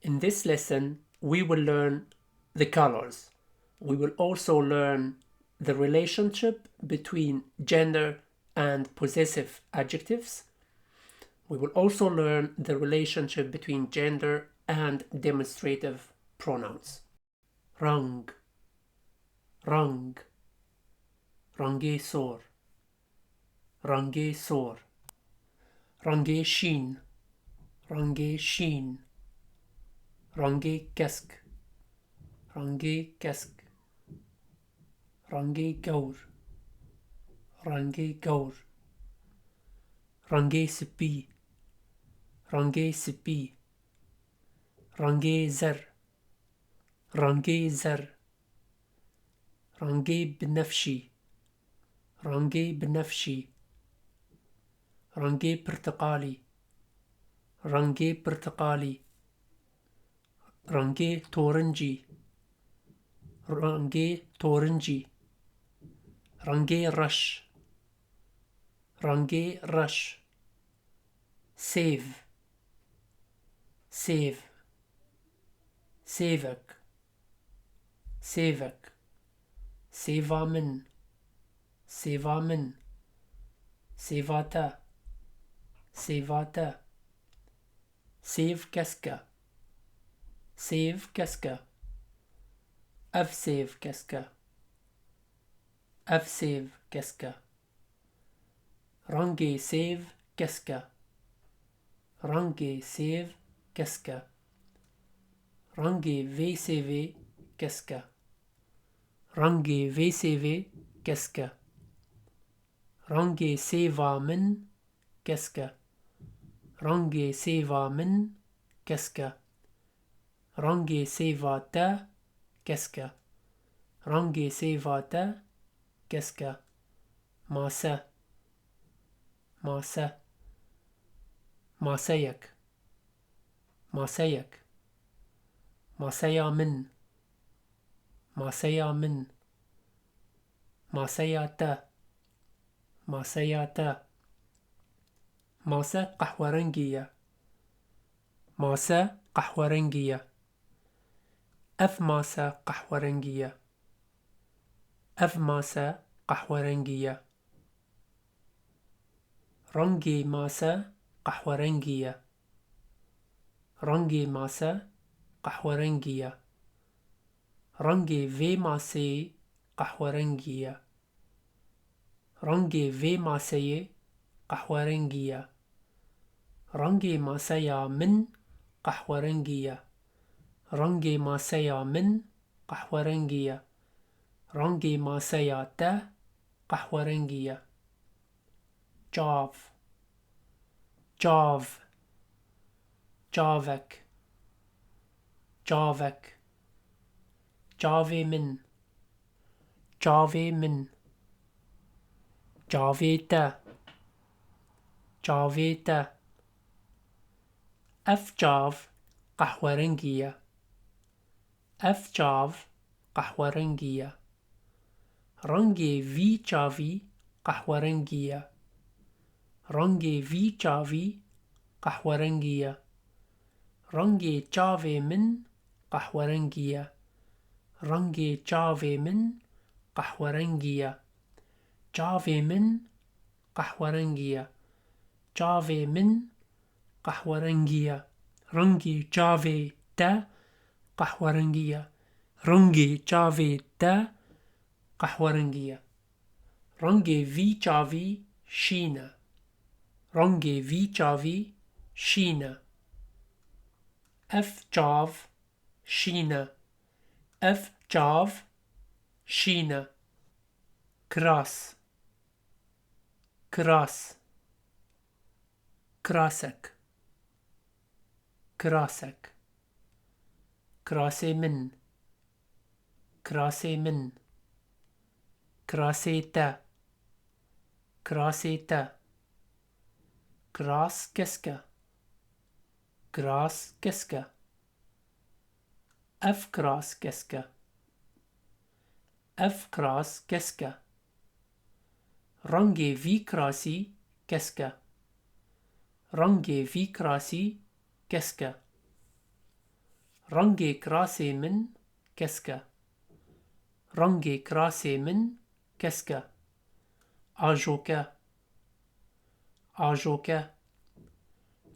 In this lesson, we will learn the colors. We will also learn the relationship between gender and possessive adjectives. We will also learn the relationship between gender and demonstrative pronouns. Rang, rang, rangi sor, rangi sor, rangi sheen, rangi sheen, rangi kesk, rangi kesk, rangi gaur, rangi gaur, rangi sipi, rangi sipi, rangi zar, rangi zar, rangi بنفشي, rangi بنفشي, rangi برتقالي, rangi برتقالي, rangi تورنجي, rangi تورنجي, rangi رش, rangi رش, save, save, سيفك, سيفك, سيفا من, سيفا من, سيفاتا, سيفاتا, سيف كسكا, سيف كسكا, أف سيف كسكا, أف سيف كسكا, رانجي سيف كسكا, رانجي سيف كسكا, رانجي في سيفي كسكا, رانجي في سيفي كسكا, رانجي سيفا من كسكا, رانجي سيفا من كسكا, رانجي سيفا تا كسكا, رانجي سيفا تا كسكا, ماسا, ماسا, ماسيك, ماسيك, ماسيا من, ماسيا من, ماسيا تا, ماسيا تا, ماسا قهوة رنجية, ماسا قهوة رنجية, أف ماسا قهوة رنجية, أف ماسا قهوة رنجية, رنجي ماسا قهوة رنجية, رنجي ماسا قهوة رنجية, رنجي في ماسي قهوة رنجية, رنجي في ماسي قهوة رنجية, رنجي ماسيا من قهوة رنجية, رنجي ماسيا من قهوة رنجية, رنجي ماسيا تا قهوة رنجية, جاف, جاف, جافك, جافك, جافي من, جافي من, جافيتا, جافيتا, أف جاف قهوة رنجية, أف جاف قهوة رنجية, رنجي في جافي قهوة رنجية, رنجي في جافي قهوة رنجية, رنجي جافي من قهوة رنجية, رنجي جافي من قهوة رنجية, جافي من قهوة رنجية, جافي من قهوة رنجية, رنجي جافي تا قهوة رنجية, رنجي جافي تا قهوة رنجية, رنجي في جافي شينة, رنجي في جافي شينة, اف جاف شينة, اف جاف شينة, كراس, كراس, كراسك, كراسك, كراسي من, كراسي من, كراسي تا, كراسي تا, كراس كسكا, كراس كسكا, اف كراس كسكا, اف كراس كسكا, رنجي في كراسي كسكا, رنجي في كراسي كسكا, رنگ کراسي من كسكة رنگ کراسي من كسكة آجوكة آجوكة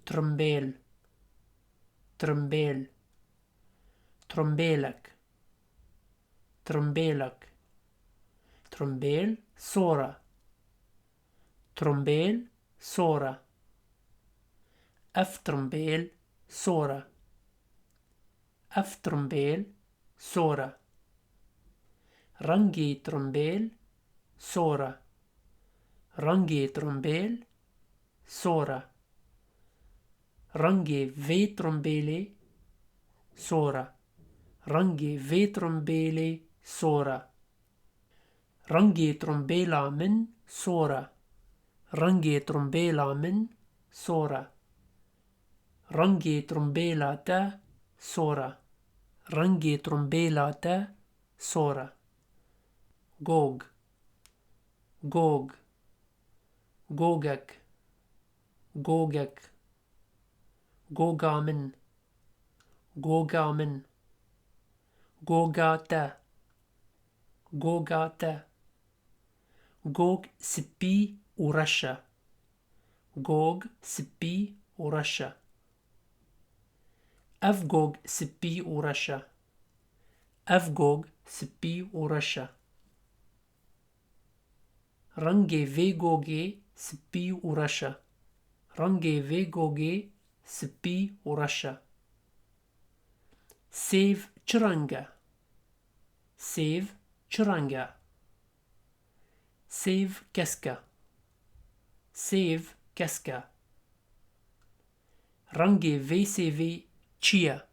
ترمبيل ترمبيل ترمبيلك ترمبيلك ترمبيل صورة ترمبيل صورة اف ترمبيل صورة اف ترمبيل صورة رنگي ترمبيل صورة رنگي ترمبيل صورة رنگي في ترمبيلي صورة رنگي في ترمبيلي صورة رنگي ترمبيلا من صورة رنگي ترمبيلا من صورة رنگي ترمبيلا تا صورة رنگي ترمبيلا تا صورة جوج جوج جوجك جوجك جوجا من جوجا من جوجاتا جوجاتا جوج سبي ورشا جوج سبي ورشا أفجوج سبي ورشا أفجوج سبي ورشا رنگي فيجوجي سبي ورشا رنگي فيجوجي سبي ورشا سيف چرنگا سيف چرنگا سيف كسكا سيف كسكا رنگي في سي في چيا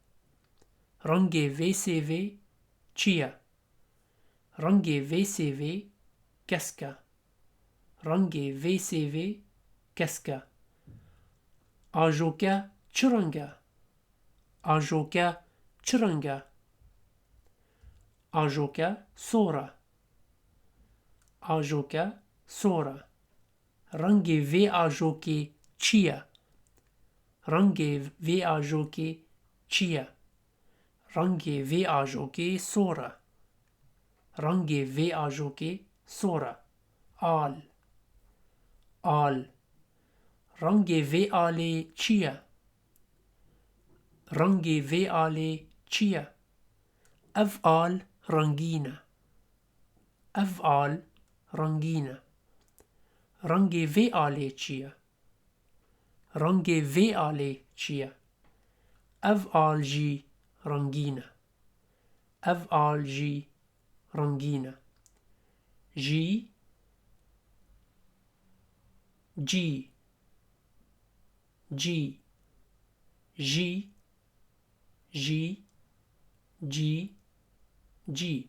رنگي في سي في چيا رنگي في سي في كسكا رنگي في سي في كسكا آجوكا چرنگا آجوكا چرنگا آجوكا صورة آجوكا صورة رنگي في آجوكي چيا رنگي في آجوكي چيا رنگي في آجوكي صورة رنگي في آجوكي صورة آل آل رنگي في آلي چيا رنگي في آلي چيا أفعال رنگينة أفعال رنگينة رنگي في آلي چيا رنگي في آلي چيا أفعال جي رنگينة أفعال جي رنگينة جي جي جي جي جي جي جي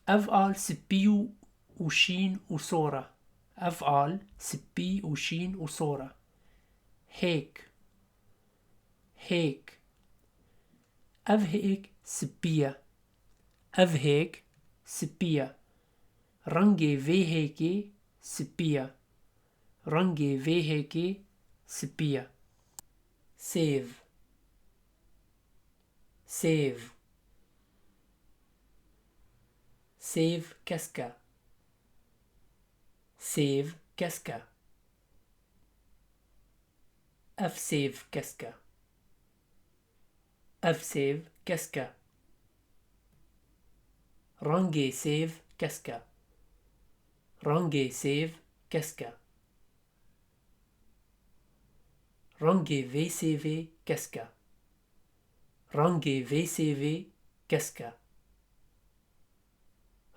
أفعال سبيو وشين وصورة أفعال سبي وشين وصورة هيك هيك أفهيك سبية أفهيك سبية رنگي في هيكي سبية رنگي في هيكي سبية سيف سيف سيف كسكا سيف كسكا اف سيف كسكا اف سيف كسكا رنگي سيف كسكا رنگي سيف كسكا رنگي في سي في كسكا رنگي في سي في كسكا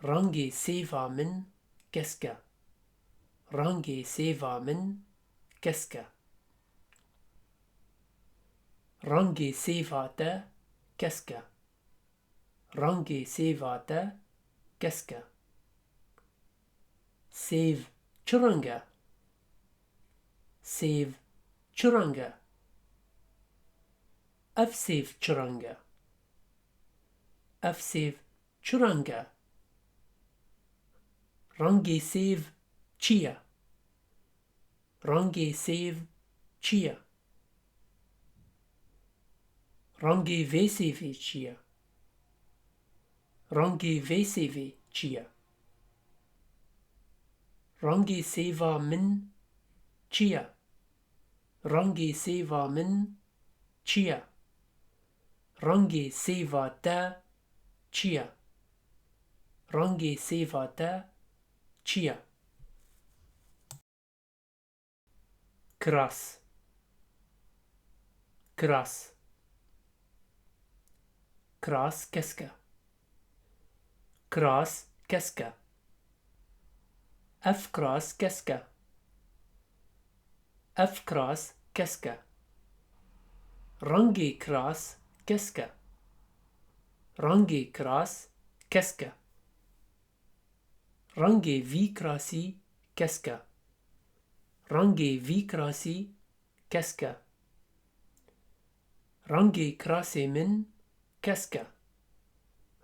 رنگي سيفا من كسكا رنگي سيفا من كسكا رنگي سيفا تا كسكا رنگي سيفا تا كسكا سيف چرنگا سيف چرنگا اف سيف چرنگا اف سيف چرنگا رنگي سيف چيا رنگي سيف چيا رنگی ویسیوی چیه؟ رنگی ویسیوی چیه؟ رنگی سیوا من چیه؟ رنگی سیوا من چیه؟ رنگی سیوا ده چیه؟ رنگی سیوا ده چیه؟ کراس کراس کراس کسکه کراس کسکه اف کراس کسکه اف کراس کسکه رنگی کراس کسکه رنگی کراس کسکه رنگی وی کراسی کسکه رنگی وی کراسی کسکه رنگی کراسی من کسکه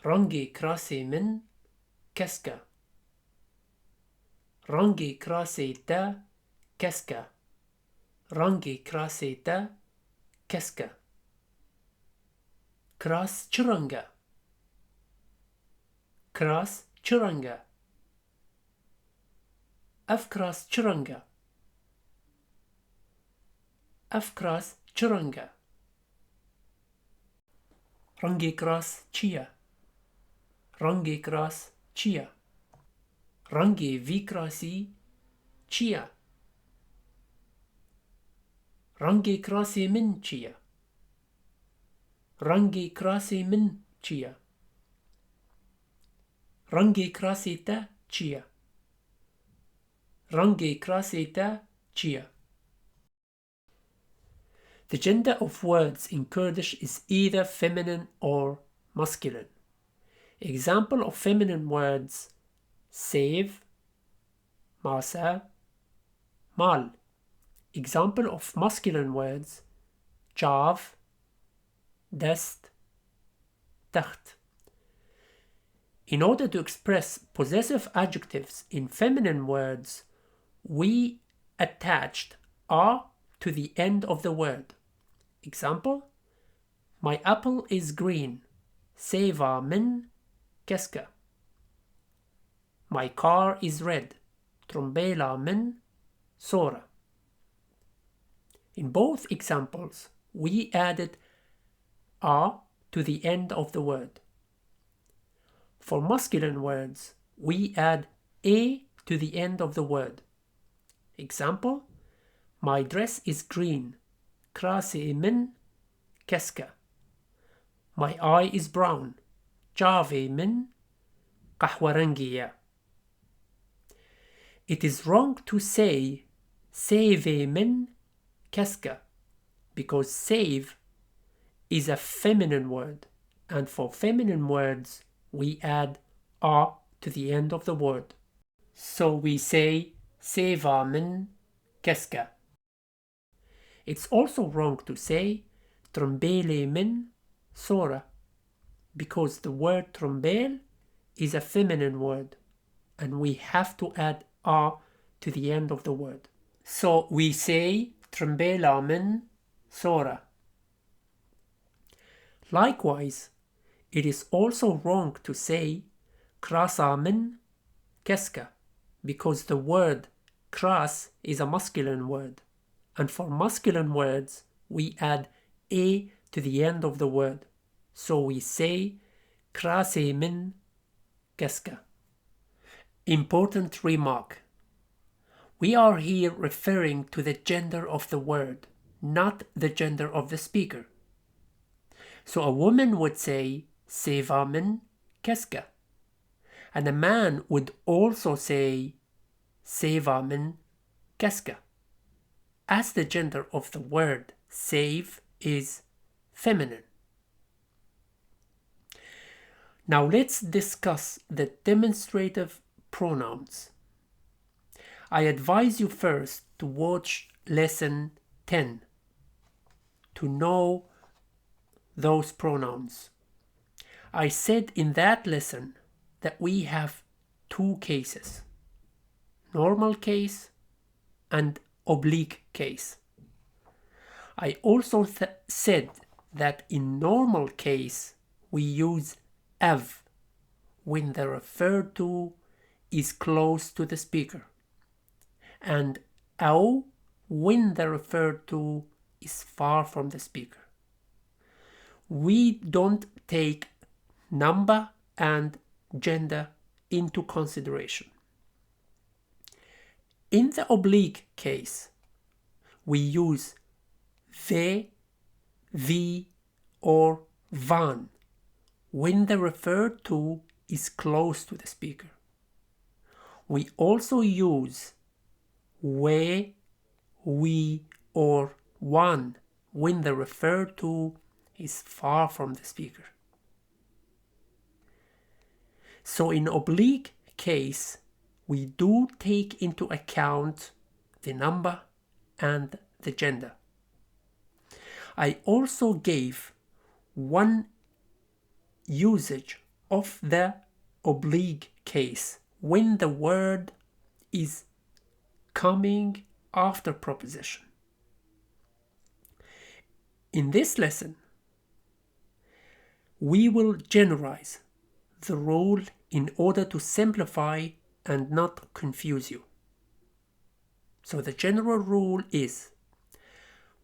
رنگی کراسی من کسکه رنگی کراسی ده کسکه رنگی کراسی ده کسکه کراس چه رنگه؟ کراس چه رنگه؟ اف کراس چه رنگه؟ اف کراس چه رنگه؟ رنگی کراس چیه؟ رنگی کراس چیه؟ رنگی وی کراسی چیه؟ رنگی کراسی من چیه؟ رنگی کراسی من چیه؟ رنگی کراسی ده چیه؟ رنگی کراسی ده چیه؟ The gender of words in Kurdish is either feminine or masculine. Example of feminine words: save, masa, mal. Example of masculine words: jav, dest, taht. In order to express possessive adjectives in feminine words, we attached a to the end of the word. Example: my apple is green. Seva min keska. My car is red. Trombela min sora. In both examples, we added a to the end of the word. For masculine words, we add a to the end of the word. Example: my dress is green. Krasi min keska. My eye is brown. Jave min qahwarangiya. It is wrong to say save min keska because save is a feminine word, and for feminine words we add a to the end of the word. So we say seva min keska. It's also wrong to say trombele min sora because the word trombel is a feminine word and we have to add a to the end of the word. So we say trombela min sora. Likewise, it is also wrong to say krasa min keska because the word kras is a masculine word, and for masculine words we add a to the end of the word. So we say krase min keska. Important remark: we are here referring to the gender of the word, not the gender of the speaker. So a woman would say seva min keska, and a man would also say seva min keska, as the gender of the word save is feminine. Now let's discuss the demonstrative pronouns. I advise you first to watch lesson 10 to know those pronouns. I said in that lesson that we have two cases: normal case and oblique case. I also said that in normal case we use av when the referred to is close to the speaker, and au when the referred to is far from the speaker. We don't take number and gender into consideration. In the oblique case, we use ve, vi, or van when the referred to is close to the speaker. We also use we, or one when the referred to is far from the speaker. So in oblique case, we do take into account the number and the gender. I also gave one usage of the oblique case when the word is coming after preposition. In this lesson, we will generalize the rule in order to simplify and not confuse you. So the general rule is,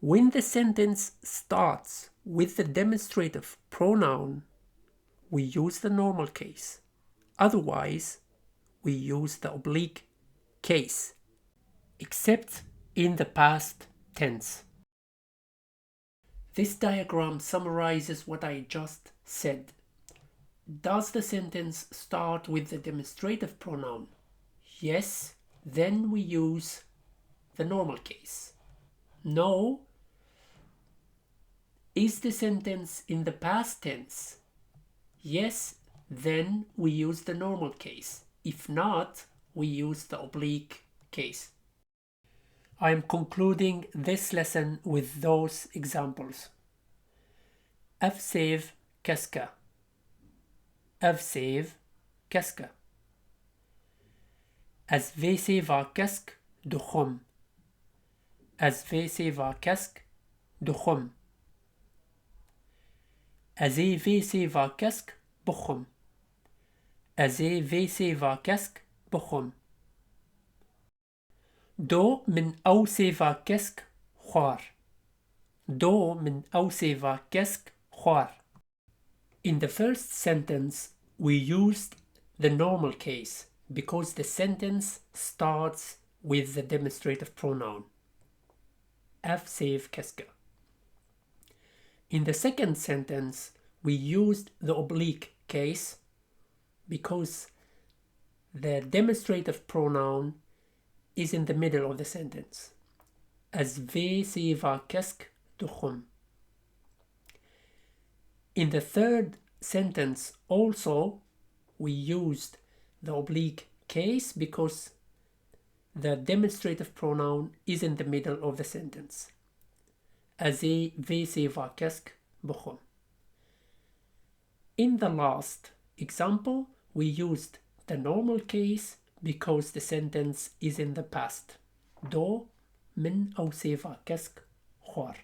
when the sentence starts with the demonstrative pronoun, we use the normal case. Otherwise, we use the oblique case, except in the past tense. This diagram summarizes what I just said. Does the sentence start with the demonstrative pronoun? Yes, then we use the normal case. No. Is the sentence in the past tense? Yes, then we use the normal case. If not, we use the oblique case. I am concluding this lesson with those examples. Avsev keska. Avsev keska. As vese va kesk de chum. As vese va kesk de chum. As vese va kesk bchum. As vese va kesk bchum. Do min awseva kesk khwar. Do min awseva kesk khwar. In the first sentence, we used the normal case because the sentence starts with the demonstrative pronoun. Avsev keska. In the second sentence, we used the oblique case because the demonstrative pronoun is in the middle of the sentence. As vese va kesk de chum. In the third sentence also we used the oblique case because the demonstrative pronoun is in the middle of the sentence. As vese va kesk bchum. In the last example, we used the normal case because the sentence is in the past. Do min awseva kesk khwar.